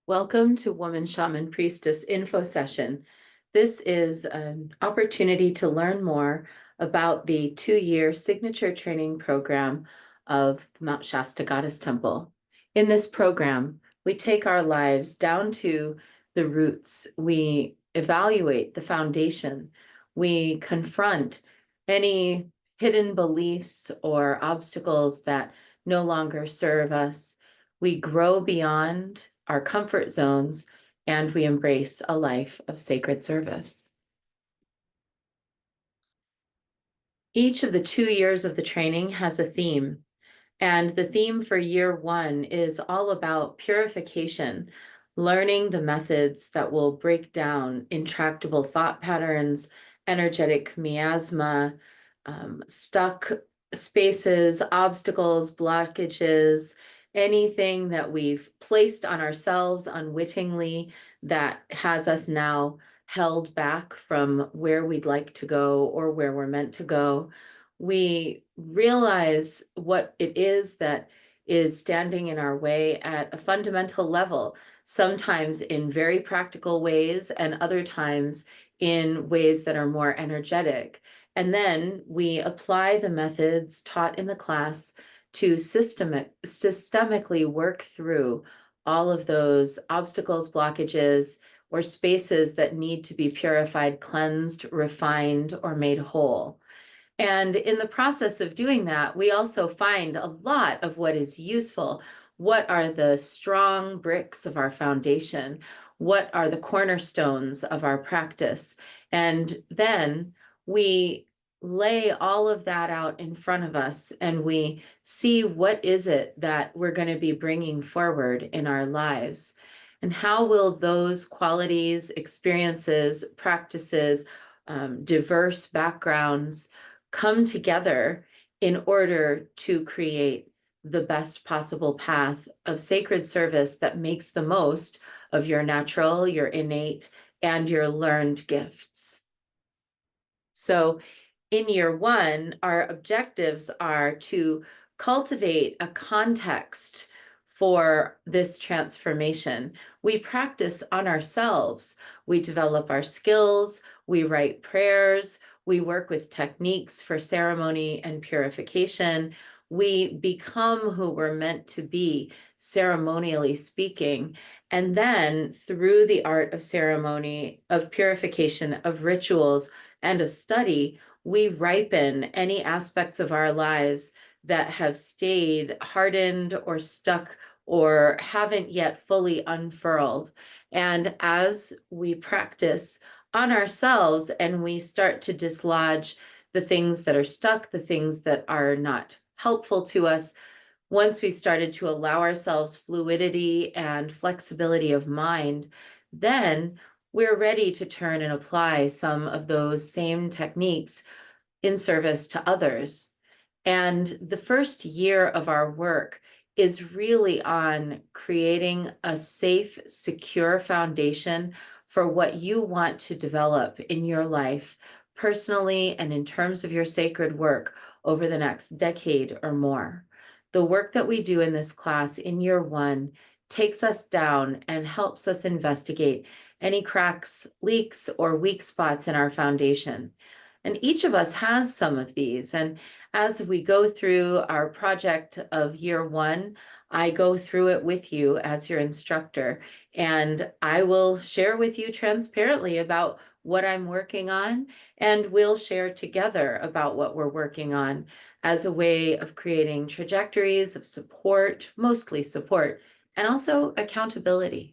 Welcome to Woman Shaman Priestess info session. This is an opportunity to learn more about the 2-year signature training program of Mt Shasta Goddess Temple. In this program, we take our lives down to the roots. We evaluate the foundation. We confront any hidden beliefs or obstacles that no longer serve us. We grow beyond our comfort zones, and we embrace a life of sacred service. Each of the 2 years of the training has a theme, and the theme for year 1 is all about purification, learning the methods that will break down intractable thought patterns, energetic miasma, stuck spaces, obstacles, blockages, anything that we've placed on ourselves unwittingly that has us now held back from where we'd like to go or where we're meant to go. We realize what it is that is standing in our way at a fundamental level, sometimes in very practical ways and other times in ways that are more energetic. And then we apply the methods taught in the class to systemically work through all of those obstacles, blockages, or spaces that need to be purified, cleansed, refined, or made whole. And in the process of doing that, we also find a lot of what is useful. What are the strong bricks of our foundation? What are the cornerstones of our practice? And then we lay all of that out in front of us and we see what is it that we're going to be bringing forward in our lives. And how will those qualities, experiences, practices, diverse backgrounds come together in order to create the best possible path of sacred service that makes the most of your natural, your innate, and your learned gifts. So in year 1, our objectives are to cultivate a context for this transformation. We practice on ourselves. We develop our skills, we write prayers, we work with techniques for ceremony and purification. We become who we're meant to be, ceremonially speaking. And then through the art of ceremony, of purification, of rituals, and of study, we ripen any aspects of our lives that have stayed hardened or stuck or haven't yet fully unfurled. And as we practice on ourselves and we start to dislodge the things that are stuck, the things that are not helpful to us, once we've started to allow ourselves fluidity and flexibility of mind, then we're ready to turn and apply some of those same techniques in service to others. And the first year of our work is really on creating a safe, secure foundation for what you want to develop in your life, personally and in terms of your sacred work over the next decade or more. The work that we do in this class in year 1 takes us down and helps us investigate any cracks, leaks, or weak spots in our foundation. And each of us has some of these. And as we go through our project of year 1, I go through it with you as your instructor, and I will share with you transparently about what I'm working on, and we'll share together about what we're working on as a way of creating trajectories of support, mostly support, and also accountability.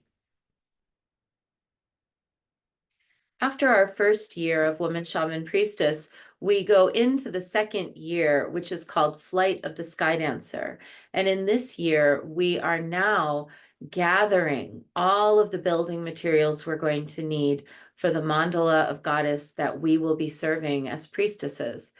After our first year of Woman Shaman Priestess, we go into the second year, which is called Flight of the Sky Dancer. And in this year, we are now gathering all of the building materials we're going to need for the mandala of goddess that we will be serving as priestesses.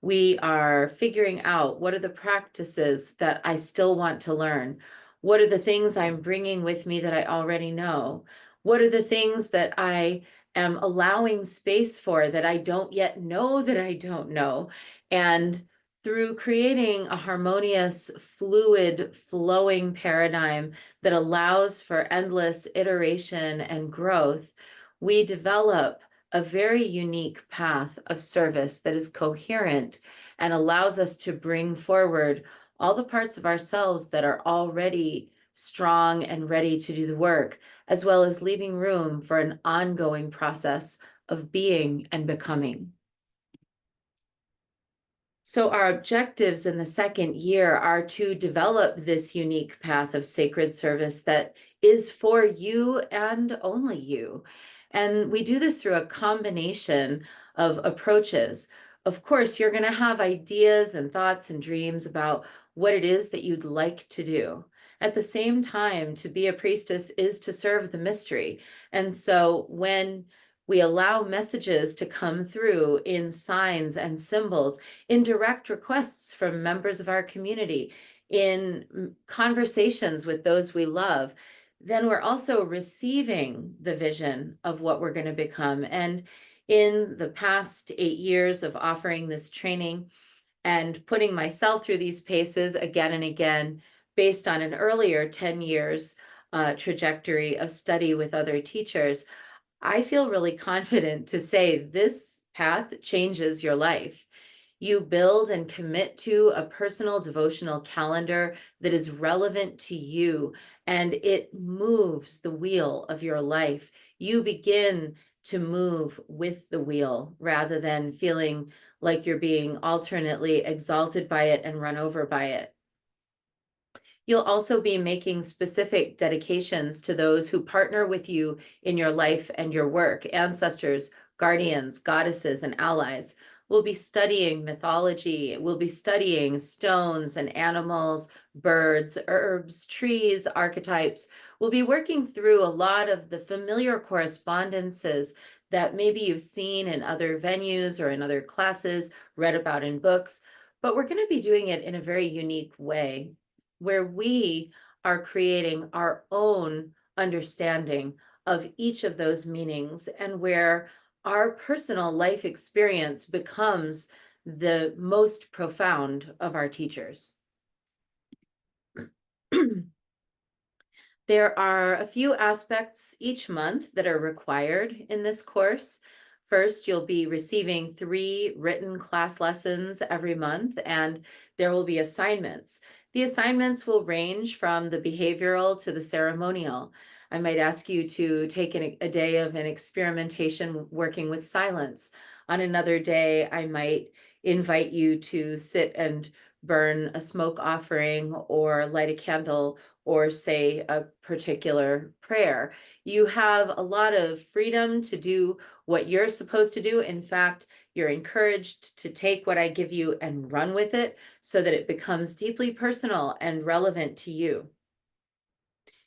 We are figuring out what are the practices that I still want to learn. What are the things I'm bringing with me that I already know? What are the things that I am allowing space for that I don't yet know that I don't know? And through creating a harmonious, fluid, flowing paradigm that allows for endless iteration and growth, we develop a very unique path of service that is coherent and allows us to bring forward all the parts of ourselves that are already strong and ready to do the work, as well as leaving room for an ongoing process of being and becoming. So our objectives in the second year are to develop this unique path of sacred service that is for you and only you. And we do this through a combination of approaches. Of course, you're going to have ideas and thoughts and dreams about what it is that you'd like to do. At the same time, to be a priestess is to serve the mystery. And so when we allow messages to come through in signs and symbols, in direct requests from members of our community, in conversations with those we love, then we're also receiving the vision of what we're going to become. And in the past 8 years of offering this training and putting myself through these paces again and again, based on an earlier 10 years trajectory of study with other teachers, I feel really confident to say this path changes your life. You build and commit to a personal devotional calendar that is relevant to you, and it moves the wheel of your life. You begin to move with the wheel rather than feeling like you're being alternately exalted by it and run over by it. You'll also be making specific dedications to those who partner with you in your life and your work, ancestors, guardians, goddesses, and allies. We'll be studying mythology. We'll be studying stones and animals, birds, herbs, trees, archetypes. We'll be working through a lot of the familiar correspondences that maybe you've seen in other venues or in other classes, read about in books, but we're going to be doing it in a very unique way where we are creating our own understanding of each of those meanings and where our personal life experience becomes the most profound of our teachers. There are a few aspects each month that are required in this course. First, you'll be receiving 3 written class lessons every month, and there will be assignments. The assignments will range from the behavioral to the ceremonial. I might ask you to take a day of an experimentation working with silence. On another day, I might invite you to sit and burn a smoke offering or light a candle or say a particular prayer. You have a lot of freedom to do what you're supposed to do. In fact, you're encouraged to take what I give you and run with it so that it becomes deeply personal and relevant to you.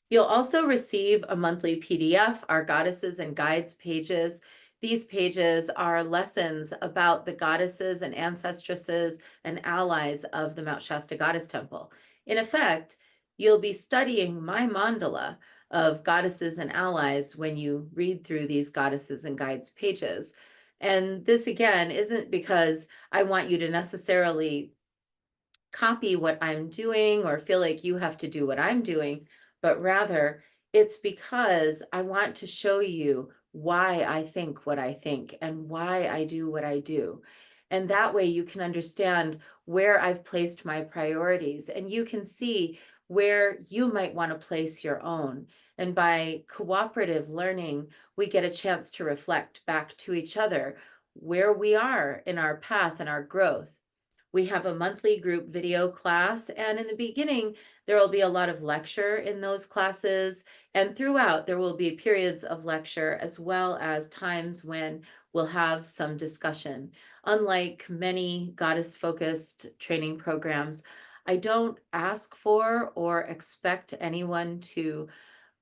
You'll also receive a monthly PDF, our Goddesses and Guides pages. These pages are lessons about the goddesses and ancestresses and allies of the Mt Shasta Goddess Temple. In effect, you'll be studying my mandala of goddesses and allies when you read through these Goddesses and Guides pages. And this, again, isn't because I want you to necessarily copy what I'm doing or feel like you have to do what I'm doing, but rather it's because I want to show you why I think what I think and why I do what I do. And that way you can understand where I've placed my priorities and you can see where you might want to place your own. And by cooperative learning, we get a chance to reflect back to each other where we are in our path and our growth. We have a monthly group video class, and in the beginning, there will be a lot of lecture in those classes, and throughout, there will be periods of lecture as well as times when we'll have some discussion. Unlike many goddess-focused training programs, I don't ask for or expect anyone to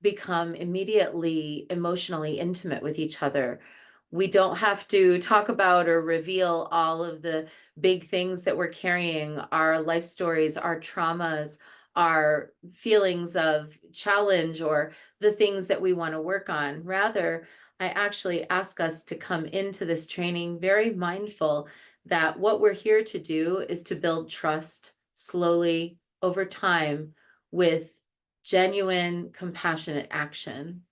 become immediately emotionally intimate with each other. We don't have to talk about or reveal all of the big things that we're carrying, our life stories, our traumas, our feelings of challenge, or the things that we want to work on. Rather, I actually ask us to come into this training very mindful that what we're here to do is to build trust slowly over time with genuine, compassionate action.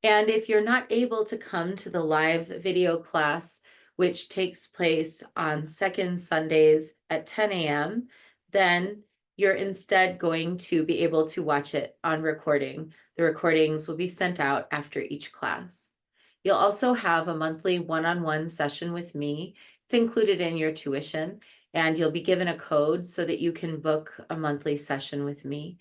And if you're not able to come to the live video class, which takes place on second Sundays at 10 a.m., then you're instead going to be able to watch it on recording. The recordings will be sent out after each class. You'll also have a monthly one-on-one session with me. It's included in your tuition, and you'll be given a code so that you can book a monthly session with me.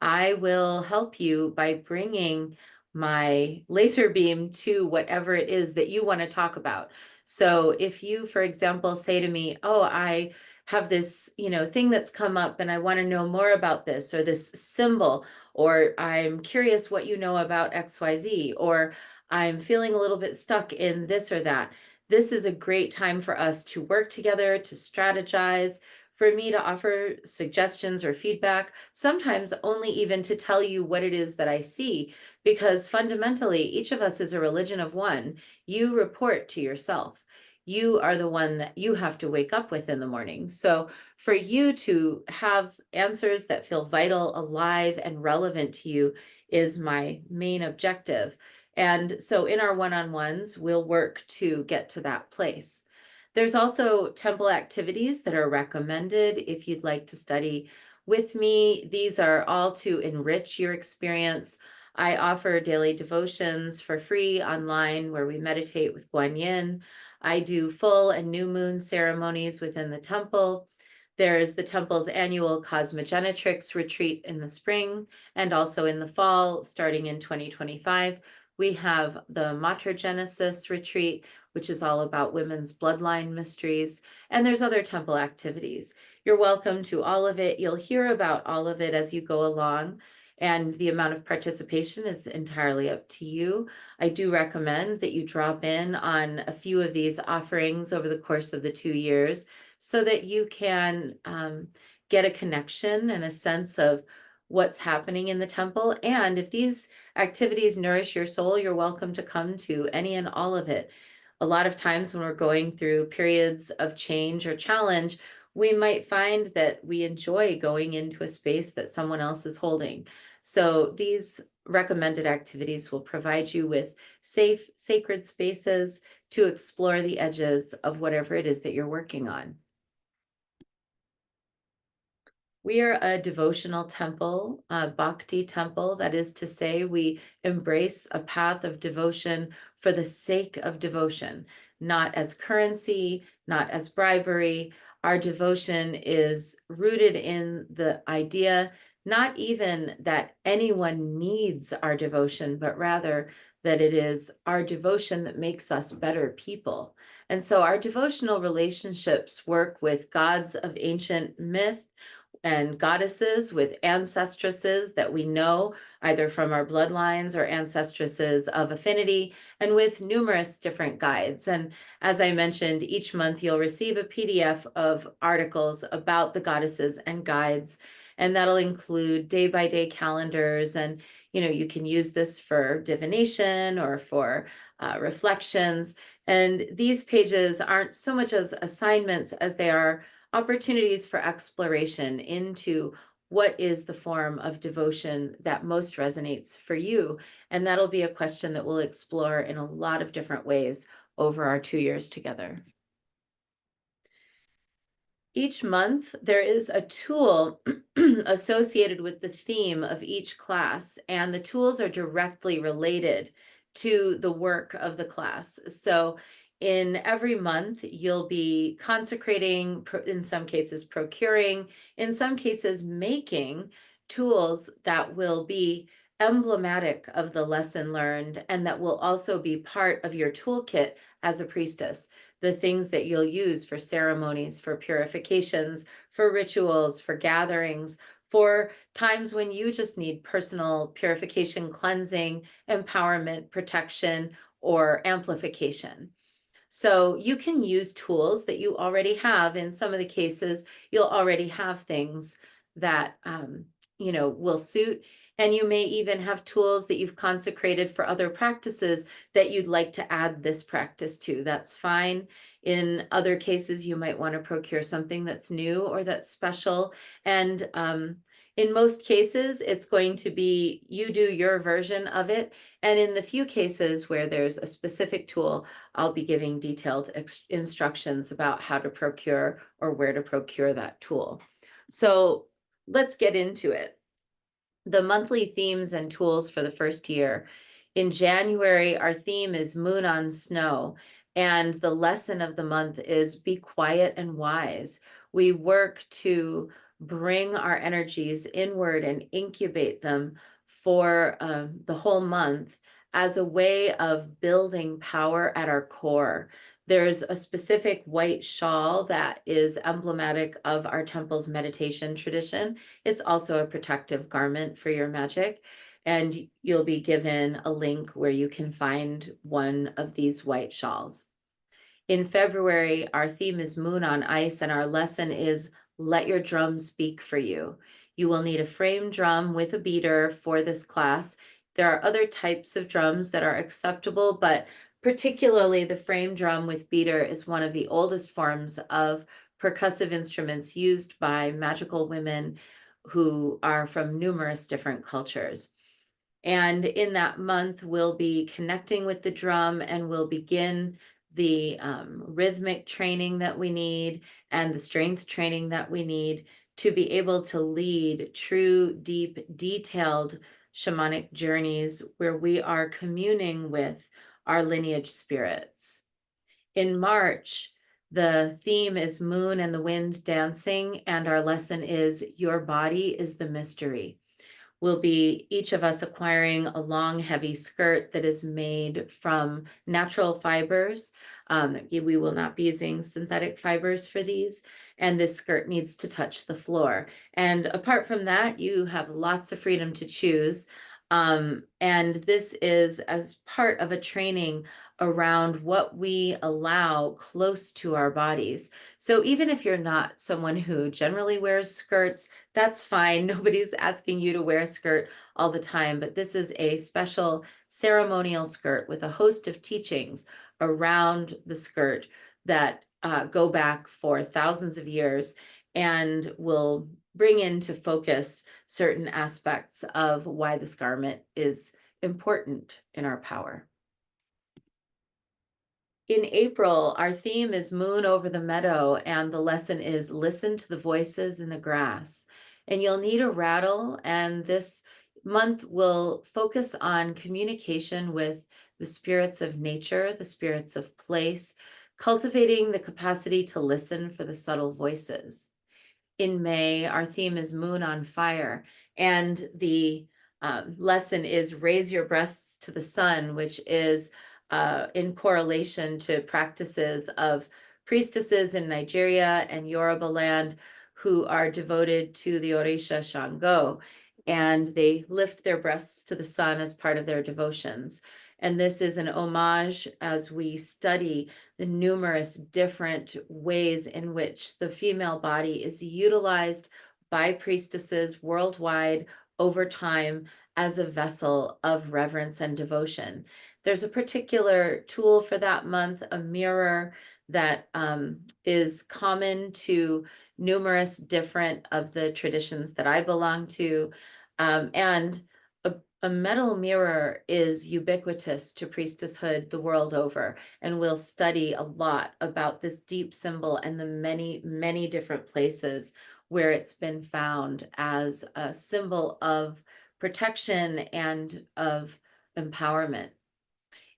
I will help you by bringing my laser beam to whatever it is that you want to talk about. So if you, for example, say to me, oh, I have this, thing that's come up and I want to know more about this or this symbol, or I'm curious what you know about XYZ, or I'm feeling a little bit stuck in this or that. This is a great time for us to work together, to strategize, for me to offer suggestions or feedback, sometimes only even to tell you what it is that I see, because fundamentally, each of us is a religion of one. You report to yourself. You are the one that you have to wake up with in the morning. So for you to have answers that feel vital, alive, and relevant to you is my main objective. And so in our one-on-ones, we'll work to get to that place. There's also temple activities that are recommended if you'd like to study with me. These are all to enrich your experience. I offer daily devotions for free online where we meditate with Guan Yin. I do full and new moon ceremonies within the temple. There's the temple's annual Cosmogenetrix retreat in the spring and also in the fall, starting in 2025. We have the Matergenesis retreat, which is all about women's bloodline mysteries, and there's other temple activities. You're welcome to all of it. You'll hear about all of it as you go along, and the amount of participation is entirely up to you. I do recommend that you drop in on a few of these offerings over the course of the 2 years so that you can get a connection and a sense of what's happening in the temple. And if these activities nourish your soul, you're welcome to come to any and all of it. A lot of times when we're going through periods of change or challenge, we might find that we enjoy going into a space that someone else is holding. So these recommended activities will provide you with safe, sacred spaces to explore the edges of whatever it is that you're working on. We are a devotional temple, a bhakti temple. That is to say, we embrace a path of devotion for the sake of devotion, not as currency, not as bribery. Our devotion is rooted in the idea, not even that anyone needs our devotion, but rather that it is our devotion that makes us better people. And so our devotional relationships work with gods of ancient myth and goddesses, with ancestresses that we know either from our bloodlines or ancestresses of affinity, and with numerous different guides. And as I mentioned, each month you'll receive a PDF of articles about the goddesses and guides, and that'll include day-by-day calendars. And you can use this for divination or for reflections. And these pages aren't so much as assignments as they are opportunities for exploration into what is the form of devotion that most resonates for you. And that'll be a question that we'll explore in a lot of different ways over our 2 years together. Each month, there is a tool associated with the theme of each class, and the tools are directly related to the work of the class. So in every month, you'll be consecrating, in some cases procuring, in some cases making tools that will be emblematic of the lesson learned and that will also be part of your toolkit as a priestess. The things that you'll use for ceremonies, for purifications, for rituals, for gatherings, for times when you just need personal purification, cleansing, empowerment, protection, or amplification. So you can use tools that you already have. In some of the cases, you'll already have things that will suit. And you may even have tools that you've consecrated for other practices that you'd like to add this practice to. That's fine. In other cases, you might want to procure something that's new or that's special. And in most cases, it's going to be you do your version of it. And in the few cases where there's a specific tool, I'll be giving detailed instructions about how to procure or where to procure that tool. So let's get into it. The monthly themes and tools for the first year. In January, our theme is Moon on Snow, and the lesson of the month is Be Quiet and Wise. We work to bring our energies inward and incubate them for the whole month as a way of building power at our core. There's a specific white shawl that is emblematic of our temple's meditation tradition. It's also a protective garment for your magic, and you'll be given a link where you can find one of these white shawls. In February, our theme is Moon on Ice, and our lesson is Let Your Drum Speak for You. You will need a frame drum with a beater for this class. There are other types of drums that are acceptable, but particularly the frame drum with beater is one of the oldest forms of percussive instruments used by magical women who are from numerous different cultures. And in that month, we'll be connecting with the drum and we'll begin the rhythmic training that we need and the strength training that we need to be able to lead true, deep, detailed shamanic journeys where we are communing with our lineage spirits. In March, the theme is Moon and the Wind Dancing, and our lesson is Your Body is the Mystery. We'll be each of us acquiring a long, heavy skirt that is made from natural fibers. We will not be using synthetic fibers for these, and this skirt needs to touch the floor. And apart from that, you have lots of freedom to choose. And this is as part of a training around what we allow close to our bodies. So even if you're not someone who generally wears skirts, that's fine. Nobody's asking you to wear a skirt all the time, but this is a special ceremonial skirt with a host of teachings around the skirt that go back for thousands of years and will bring into focus certain aspects of why this garment is important in our power. In April, our theme is Moon over the Meadow, and the lesson is Listen to the Voices in the Grass. And you'll need a rattle, and this month will focus on communication with the spirits of nature, the spirits of place, cultivating the capacity to listen for the subtle voices. In May, our theme is Moon on Fire, and the lesson is Raise Your Breasts to the Sun, which is in correlation to practices of priestesses in Nigeria and Yoruba land who are devoted to the Orisha Shango, and they lift their breasts to the sun as part of their devotions. And this is an homage as we study the numerous different ways in which the female body is utilized by priestesses worldwide over time as a vessel of reverence and devotion. There's a particular tool for that month, a mirror that is common to numerous different of the traditions that I belong to. And a metal mirror is ubiquitous to priestesshood the world over, and we'll study a lot about this deep symbol and the many, many different places where it's been found as a symbol of protection and of empowerment.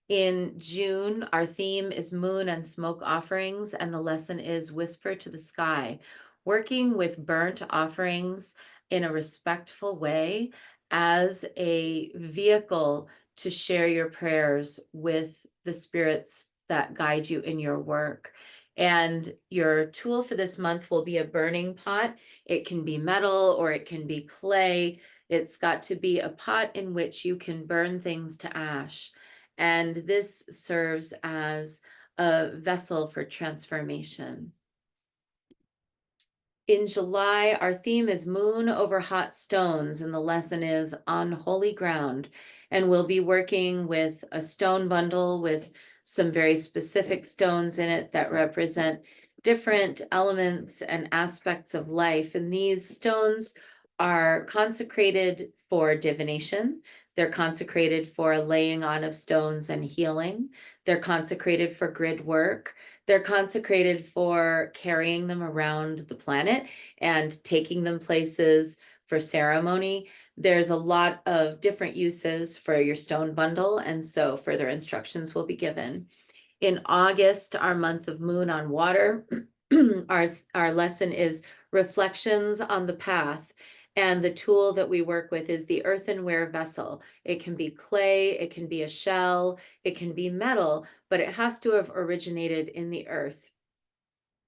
In June, our theme is Moon and Smoke Offerings, and the lesson is Whisper to the Sky, working with burnt offerings in a respectful way as a vehicle to share your prayers with the spirits that guide you in your work. And your tool for this month will be a burning pot. It can be metal or it can be clay. It's got to be a pot in which you can burn things to ash. And this serves as a vessel for transformation. In July, our theme is Moon over Hot Stones, and the lesson is On Holy Ground. And we'll be working with a stone bundle with some very specific stones in it that represent different elements and aspects of life. And these stones are consecrated for divination. They're consecrated for laying on of stones and healing. They're consecrated for grid work. They're consecrated for carrying them around the planet and taking them places for ceremony. There's a lot of different uses for your stone bundle, and so further instructions will be given. In August, our month of Moon on Water, our lesson is Reflections on the Path. And the tool that we work with is the earthenware vessel. It can be clay, it can be a shell, it can be metal, but it has to have originated in the earth.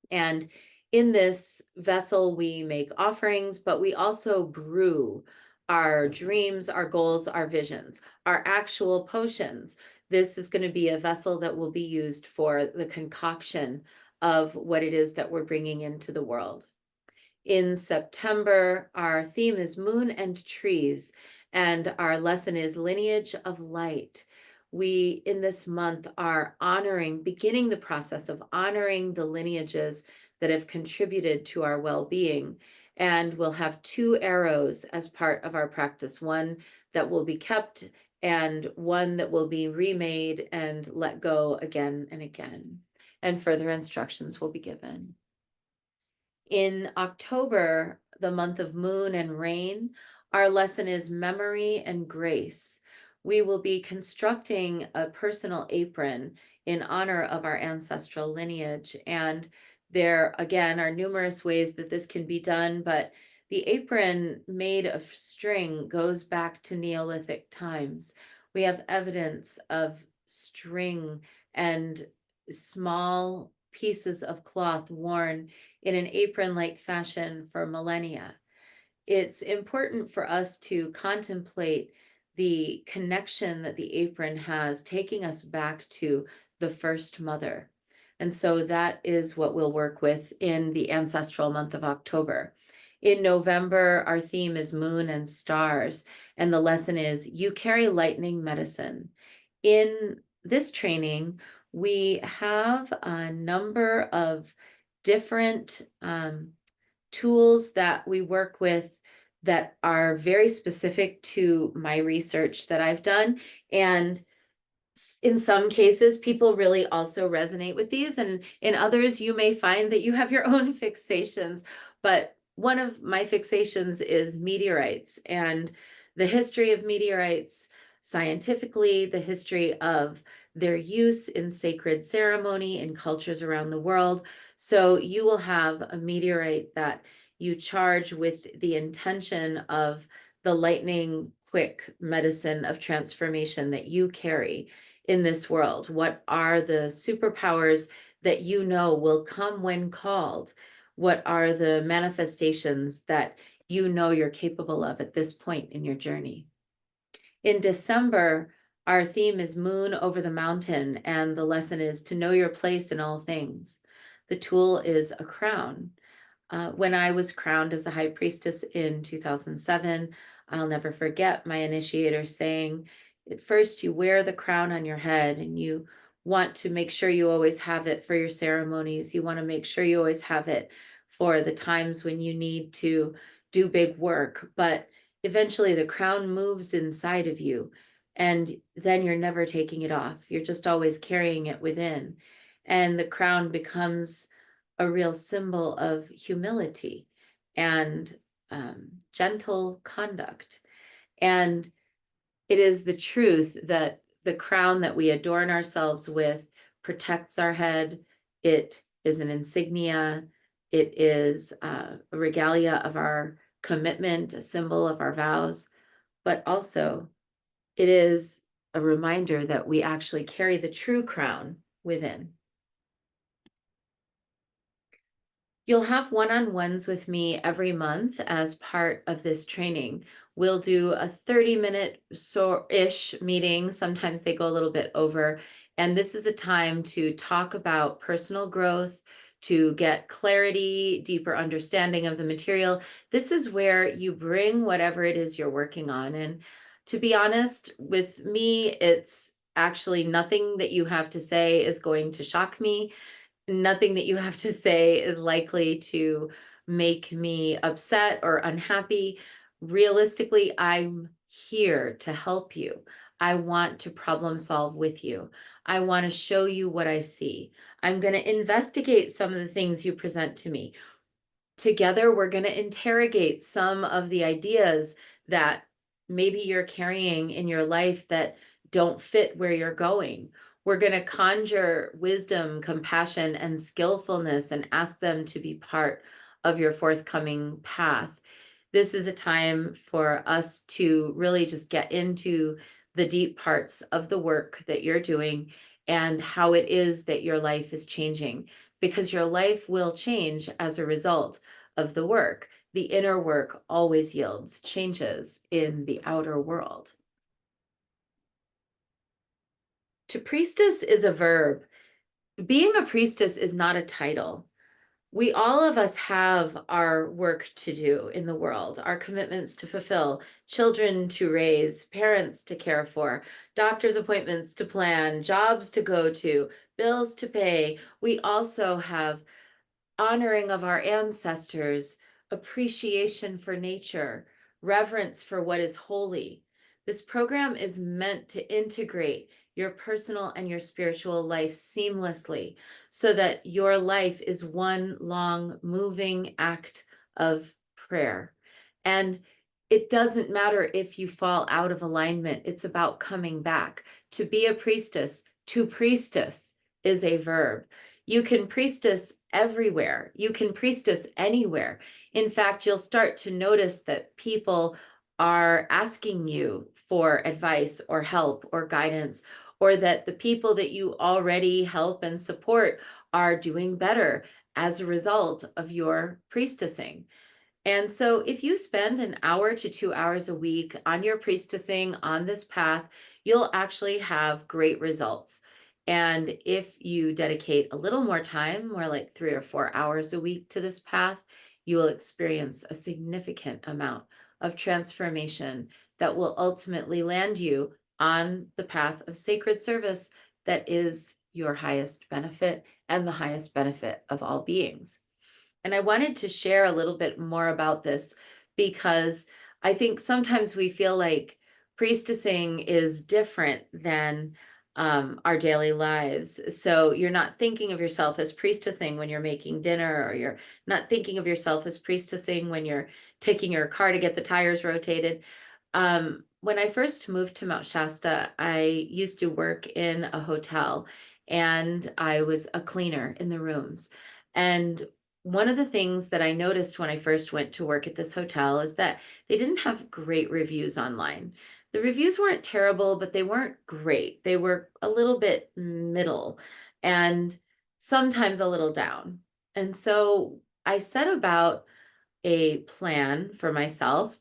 And in this vessel, we make offerings, but we also brew our dreams, our goals, our visions, our actual potions. This is going to be a vessel that will be used for the concoction of what it is that we're bringing into the world. In September, our theme is Moon and Trees, and our lesson is Lineage of Light. We, in this month, are beginning the process of honoring the lineages that have contributed to our well-being. And we'll have 2 arrows as part of our practice, one that will be kept and one that will be remade and let go again and again. And further instructions will be given. In October, the month of Moon and Rain, our lesson is Memory and Grace. We will be constructing a personal apron in honor of our ancestral lineage. And there, again, are numerous ways that this can be done, but the apron made of string goes back to Neolithic times. We have evidence of string and small pieces of cloth worn in an apron-like fashion for millennia. It's important for us to contemplate the connection that the apron has, taking us back to the first mother. And so that is what we'll work with in the ancestral month of October. In November, our theme is Moon and Stars, and the lesson is You Carry Lightning Medicine. In this training, we have a number of different tools that we work with that are very specific to my research that I've done. And in some cases, people really also resonate with these. And in others, you may find that you have your own fixations. But one of my fixations is meteorites and the history of meteorites scientifically, the history of their use in sacred ceremony in cultures around the world. So you will have a meteorite that you charge with the intention of the lightning quick medicine of transformation that you carry in this world. What are the superpowers that you know will come when called? What are the manifestations that you know you're capable of at this point in your journey? In December, our theme is Moon over the Mountain, and the lesson is to know your place in all things. The tool is a crown. When I was crowned as a high priestess in 2007, I'll never forget my initiator saying, at first you wear the crown on your head and you want to make sure you always have it for your ceremonies. You want to make sure you always have it for the times when you need to do big work. But eventually the crown moves inside of you and then you're never taking it off. You're just always carrying it within. And the crown becomes a real symbol of humility and gentle conduct. And it is the truth that the crown that we adorn ourselves with protects our head. It is an insignia. It is a regalia of our commitment, a symbol of our vows, but also it is a reminder that we actually carry the true crown within. You'll have one-on-ones with me every month as part of this training. We'll do a 30-minute-ish meeting. Sometimes they go a little bit over. And this is a time to talk about personal growth, to get clarity, deeper understanding of the material. This is where you bring whatever it is you're working on. And to be honest, with me, it's actually nothing that you have to say is going to shock me. Nothing that you have to say is likely to make me upset or unhappy. Realistically, I'm here to help you. I want to problem solve with you. I want to show you what I see. I'm going to investigate some of the things you present to me. Together, we're going to interrogate some of the ideas that maybe you're carrying in your life that don't fit where you're going. We're going to conjure wisdom, compassion, and skillfulness and ask them to be part of your forthcoming path. This is a time for us to really just get into the deep parts of the work that you're doing and how it is that your life is changing, because your life will change as a result of the work. The inner work always yields changes in the outer world. To priestess is a verb. Being a priestess is not a title. We all of us have our work to do in the world, our commitments to fulfill, children to raise, parents to care for, doctor's appointments to plan, jobs to go to, bills to pay. We also have honoring of our ancestors, appreciation for nature, reverence for what is holy. This program is meant to integrate your personal and your spiritual life seamlessly so that your life is one long moving act of prayer. And it doesn't matter if you fall out of alignment, it's about coming back. To be a priestess, to priestess is a verb. You can priestess everywhere. You can priestess anywhere. In fact, you'll start to notice that people are asking you for advice or help or guidance, or that the people that you already help and support are doing better as a result of your priestessing. And so if you spend an hour to 2 hours a week on your priestessing on this path, you'll actually have great results. And if you dedicate a little more time, more like 3 or 4 hours a week to this path, you will experience a significant amount of transformation that will ultimately land you on the path of sacred service that is your highest benefit and the highest benefit of all beings. And I wanted to share a little bit more about this because I think sometimes we feel like priestessing is different than our daily lives. So you're not thinking of yourself as priestessing when you're making dinner, or you're not thinking of yourself as priestessing when you're taking your car to get the tires rotated. When I first moved to Mount Shasta, I used to work in a hotel and I was a cleaner in the rooms. And one of the things that I noticed when I first went to work at this hotel is that they didn't have great reviews online. The reviews weren't terrible, but they weren't great. They were a little bit middle and sometimes a little down. And so I set about a plan for myself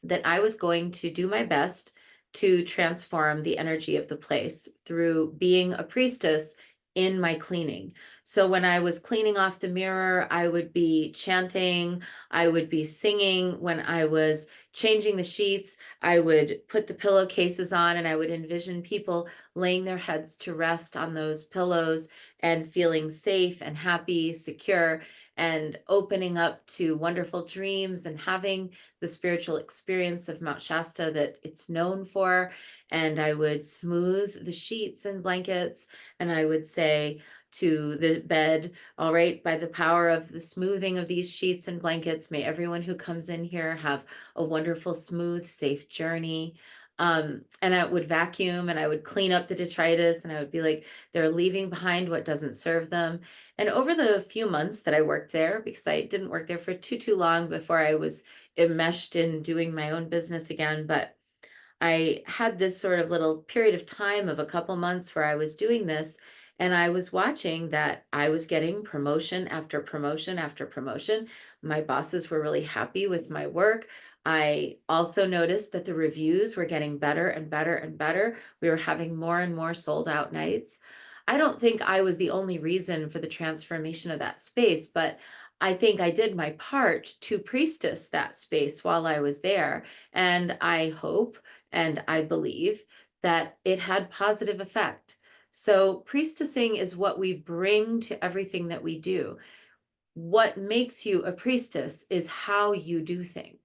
that I was going to do my best to transform the energy of the place through being a priestess in my cleaning. So when I was cleaning off the mirror, I would be chanting, I would be singing. When I was changing the sheets, I would put the pillowcases on and I would envision people laying their heads to rest on those pillows and feeling safe and happy, secure, and opening up to wonderful dreams and having the spiritual experience of Mount Shasta that it's known for. And I would smooth the sheets and blankets, and I would say to the bed, all right, by the power of the smoothing of these sheets and blankets, may everyone who comes in here have a wonderful, smooth, safe journey. And I would vacuum and I would clean up the detritus, and I would be like, they're leaving behind what doesn't serve them. And over the few months that I worked there, because I didn't work there for too long before I was enmeshed in doing my own business again, but I had this sort of little period of time of a couple months where I was doing this, and I was watching that I was getting promotion after promotion after promotion. My bosses were really happy with my work. I also noticed that the reviews were getting better and better and better. We were having more and more sold out nights. I don't think I was the only reason for the transformation of that space, but I think I did my part to priestess that space while I was there. And I hope and I believe that it had positive effect. So priestessing is what we bring to everything that we do. What makes you a priestess is how you do things.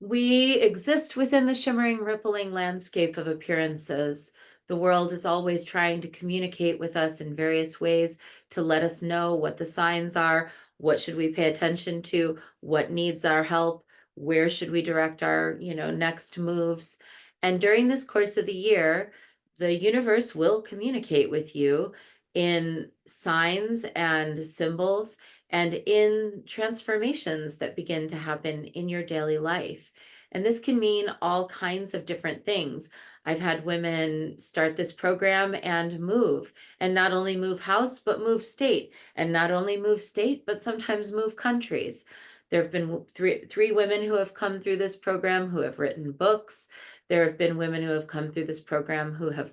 We exist within the shimmering, rippling landscape of appearances. The world is always trying to communicate with us in various ways to let us know what the signs are, what should we pay attention to, what needs our help, where should we direct our, next moves. And during this course of the year, the universe will communicate with you in signs and symbols and in transformations that begin to happen in your daily life. And this can mean all kinds of different things. I've had women start this program and move, and not only move house, but move state, and not only move state, but sometimes move countries. There have been three women who have come through this program who have written books. There have been women who have come through this program who have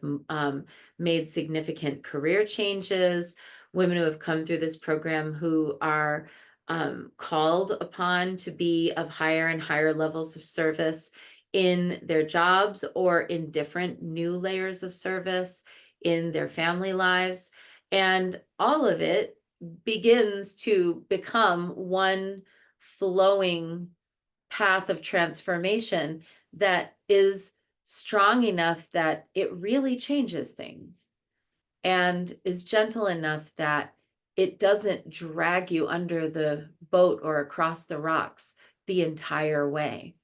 made significant career changes, women who have come through this program who are called upon to be of higher and higher levels of service in their jobs or in different new layers of service in their family lives. And all of it begins to become one flowing path of transformation that is strong enough that it really changes things and is gentle enough that it doesn't drag you under the boat or across the rocks the entire way.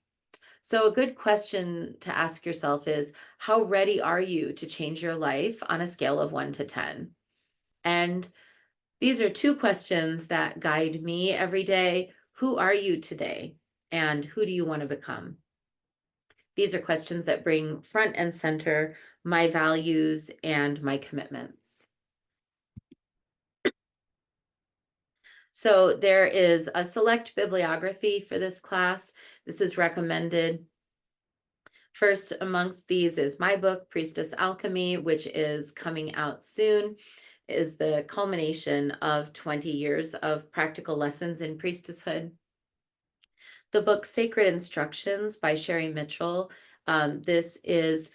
So a good question to ask yourself is, how ready are you to change your life on a scale of 1 to 10? And these are two questions that guide me every day. Who are you today? And who do you want to become? These are questions that bring front and center my values and my commitments. So there is a select bibliography for this class. This is recommended. First amongst these is my book, Priestess Alchemy, which is coming out soon, is the culmination of 20 years of practical lessons in priestesshood. The book Sacred Instructions by Sherry Mitchell. This is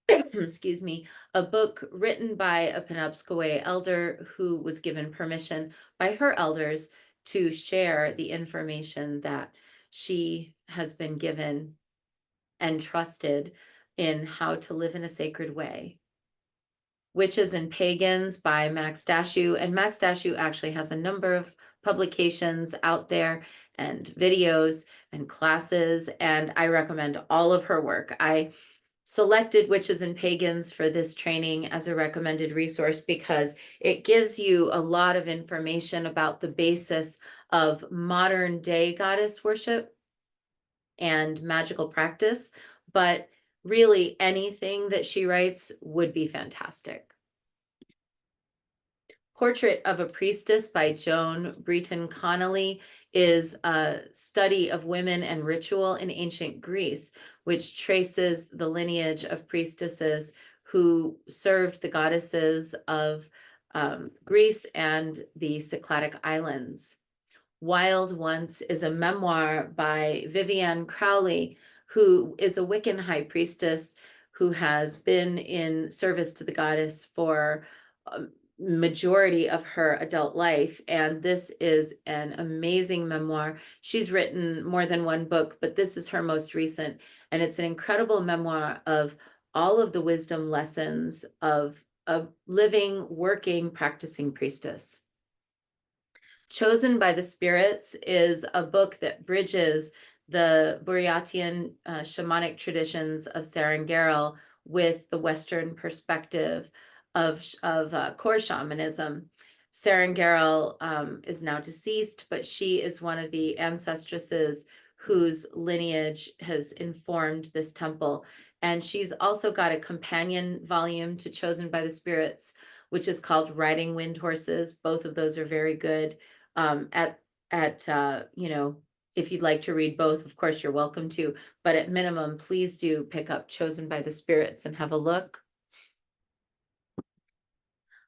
excuse me, a book written by a Penobscot elder who was given permission by her elders to share the information that she has been given and trusted in how to live in a sacred way. Witches and Pagans by Max Dashu. And Max Dashu actually has a number of publications out there and videos and classes, and I recommend all of her work. I selected Witches and Pagans for this training as a recommended resource because it gives you a lot of information about the basis of modern day goddess worship and magical practice, but really anything that she writes would be fantastic. Portrait of a Priestess by Joan Breton Connolly is a study of women and ritual in ancient Greece, which traces the lineage of priestesses who served the goddesses of Greece and the Cycladic Islands. Wild Once is a memoir by Vivienne Crowley, who is a Wiccan high priestess who has been in service to the goddess for majority of her adult life. And this is an amazing memoir. She's written more than one book, but this is her most recent. And it's an incredible memoir of all of the wisdom lessons of a living, working, practicing priestess. Chosen by the Spirits is a book that bridges the Buryatian shamanic traditions of Sarangarel with the Western perspective of core shamanism. Sarangarel is now deceased, but she is one of the ancestresses whose lineage has informed this temple. And she's also got a companion volume to Chosen by the Spirits, which is called Riding Wind Horses. Both of those are very good. At if you'd like to read both, of course, you're welcome to, but at minimum, please do pick up Chosen by the Spirits and have a look.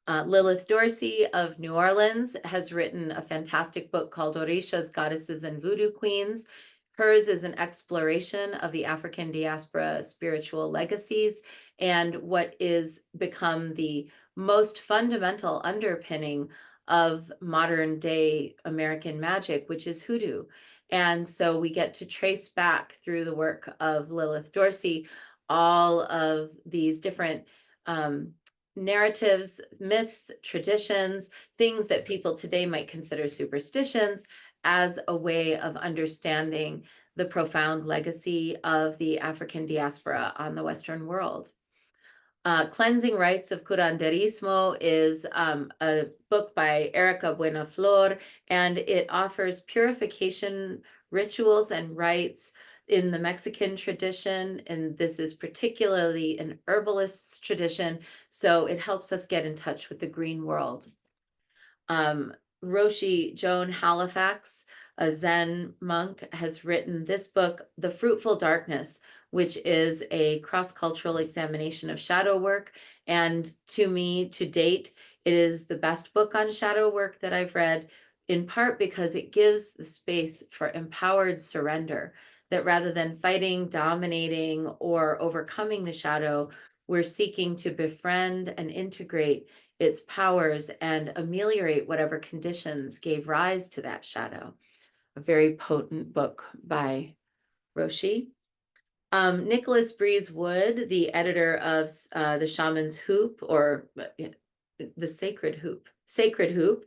Lilith Dorsey of New Orleans has written a fantastic book called Orishas, Goddesses, and Voodoo Queens. Hers is an exploration of the African diaspora spiritual legacies and what is become the most fundamental underpinning of modern day American magic, which is hoodoo. And so we get to trace back through the work of Lilith Dorsey all of these different narratives, myths, traditions, things that people today might consider superstitions, as a way of understanding the profound legacy of the African diaspora on the Western world. Cleansing Rites of Curanderismo is a book by Erica Buenaflor, and it offers purification rituals and rites in the Mexican tradition, and this is particularly an herbalist's tradition, so it helps us get in touch with the green world. Roshi Joan Halifax, a Zen monk, has written this book, The Fruitful Darkness, which is a cross-cultural examination of shadow work. And to me, to date, it is the best book on shadow work that I've read, in part because it gives the space for empowered surrender, that rather than fighting, dominating, or overcoming the shadow, we're seeking to befriend and integrate its powers and ameliorate whatever conditions gave rise to that shadow. A very potent book by Roshi. Nicholas Breeze Wood, the editor of The Shaman's Hoop, or the Sacred Hoop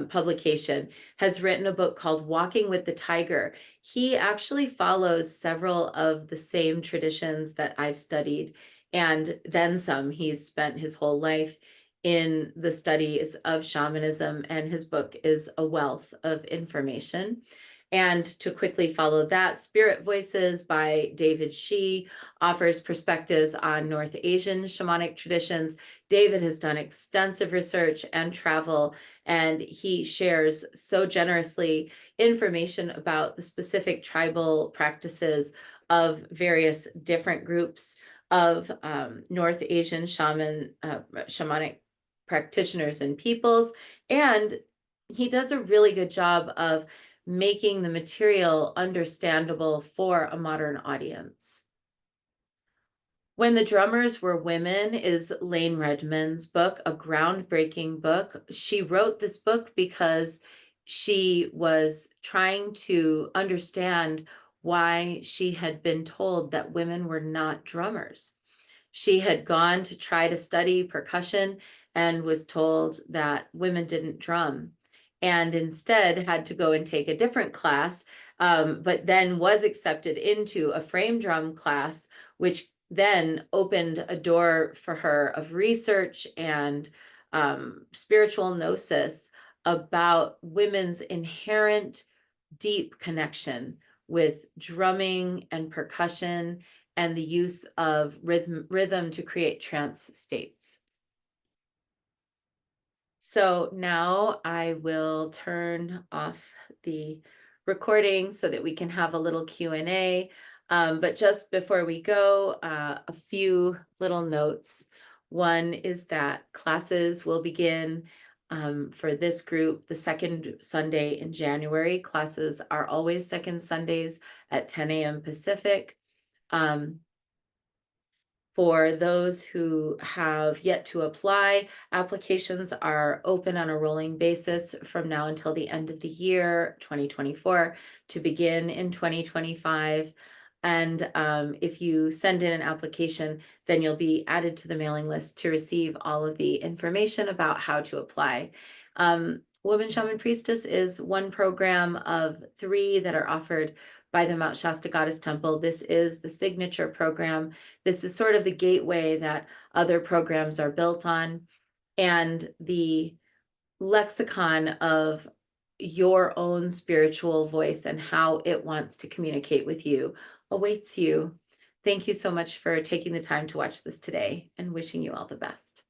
publication, has written a book called Walking with the Tiger. He actually follows several of the same traditions that I've studied, and then some. He's spent his whole life in the studies of shamanism, and his book is a wealth of information. And to quickly follow that, Spirit Voices by David Shee offers perspectives on North Asian shamanic traditions. David has done extensive research and travel, and he shares so generously information about the specific tribal practices of various different groups of North Asian shamanic practitioners and peoples. And he does a really good job of making the material understandable for a modern audience. When the Drummers Were Women is Lane Redmond's book, a groundbreaking book. She wrote this book because she was trying to understand why she had been told that women were not drummers. She had gone to try to study percussion and was told that women didn't drum, and instead had to go and take a different class, but then was accepted into a frame drum class, which then opened a door for her of research and spiritual gnosis about women's inherent deep connection with drumming and percussion and the use of rhythm to create trance states. So now I will turn off the recording so that we can have a little Q&A. But just before we go, a few little notes. One is that classes will begin for this group the second Sunday in January. Classes are always second Sundays at 10 a.m. Pacific. For those who have yet to apply, applications are open on a rolling basis from now until the end of the year, 2024, to begin in 2025. And if you send in an application, then you'll be added to the mailing list to receive all of the information about how to apply. Woman Shaman Priestess is one program of 3 that are offered by the Mt Shasta Goddess Temple. This is the signature program. This is sort of the gateway that other programs are built on. And the lexicon of your own spiritual voice and how it wants to communicate with you awaits you. Thank you so much for taking the time to watch this today, and wishing you all the best.